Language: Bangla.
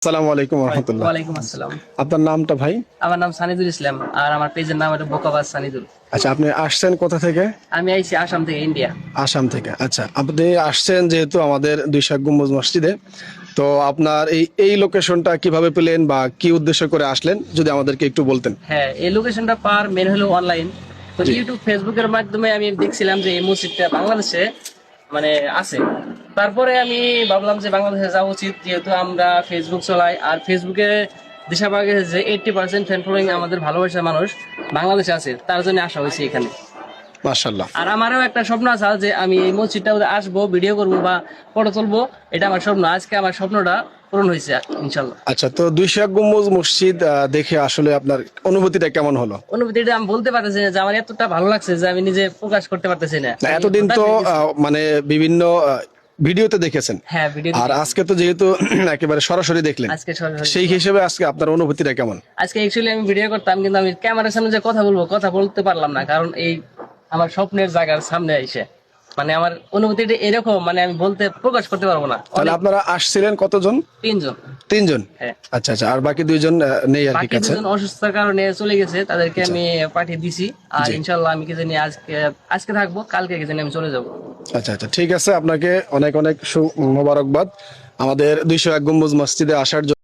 আসসালামু আলাইকুম রহমতুল্লাহ। ওয়ালাইকুম আসসালাম। আপনার নামটা ভাই? আমার নাম সানিদুল ইসলাম আর আমার পেজের নাম হলো বোকাবাজ সানিদুল। আচ্ছা, আপনি আসছেন কোথা থেকে? আমি আইছি আসাম থেকে, ইন্ডিয়া। আসাম থেকে। আচ্ছা, আপনি আসছেন যেহেতু আমাদের ২ গম্বুজ মসজিদে, তো আপনার এই লোকেশনটা কিভাবে পেলেন বা কি উদ্দেশ্য করে আসলেন যদি আমাদেরকে একটু বলতেন। হ্যাঁ, এই লোকেশনটা পাওয়ার মেন হলো অনলাইন। তো জি। ইউটিউব ফেসবুকের মাধ্যমে আমি দেখছিলাম যে এই মসজিদটা বাংলাদেশে মানে আছে। তারপরে আমি ভাবলাম যে বাংলাদেশে যাওয়া উচিত, যেহেতু আমরা ফেসবুক চলাই আর ফেসবুকে দিশা পাওয়া গেছে যে 80% ফ্যান ফলোয়িং আমাদের ভালোবাসার মানুষ বাংলাদেশে আছে, তার জন্য আসা হয়েছে এখানে। মাশাআল্লাহ। আর আমারও একটা স্বপ্ন আছে যে আমি এই মসজিদটা আসবো, ভিডিও করবো বা ফটো তুলবো, এটা আমার স্বপ্ন। আজকে আমার স্বপ্নটা পূরণ হয়েছে ইনশাল্লাহ। আচ্ছা, তো ২ গম্বুজ মসজিদ দেখে আসলে আপনার অনুভূতিটা কেমন হলো? অনুভূতিটা আমি বলতে পারতেছি না, যে আমার এতটা ভালো লাগছে যে আমি নিজে প্রকাশ করতে পারতেছি না। না, আমি এতদিন হতাশ তো হয়ে গেছি। মানে বিভিন্ন ভিডিওতে দেখেছেন, হ্যাঁ, ভিডিও আর আজকে তো যেহেতু একেবারে সরাসরি দেখলেন, আজকে সরাসরি। সেই হিসেবে আজকে আপনার অনুভূতিটা কেমন? আজকে অ্যাকচুয়ালি আমি ভিডিও করতাম, কিন্তু আমি ক্যামেরার সামনে যে কথা বলবো, কথা বলতে পারলাম না, কারণ এই আমার স্বপ্নের জায়গার সামনে এসে মানে আমার অনুভূতিটা এরকম, মানে আমি বলতে প্রকাশ করতে পারবো না। তাহলে আপনারা আসছিলেন কতজন? 3 জন। 3 জন? হ্যাঁ। আচ্ছা আচ্ছা, আর বাকি 2 জন নেই আর কি বাকি কাছে? 2 জন অসুস্থতার কারণে চলে গেছে, তাদেরকে আমি পাঠিয়ে দিছি। আর জি। ইনশাল্লাহ আমি কি জানি আজকে আজকে থাকবো, কালকে কি জানি আমি চলে যাবো। আচ্ছা আচ্ছা, ঠিক আছে, আপনাকে অনেক অনেক মোবারকবাদ আমাদের ২০১ গম্বুজ মসজিদে আসার জন্য।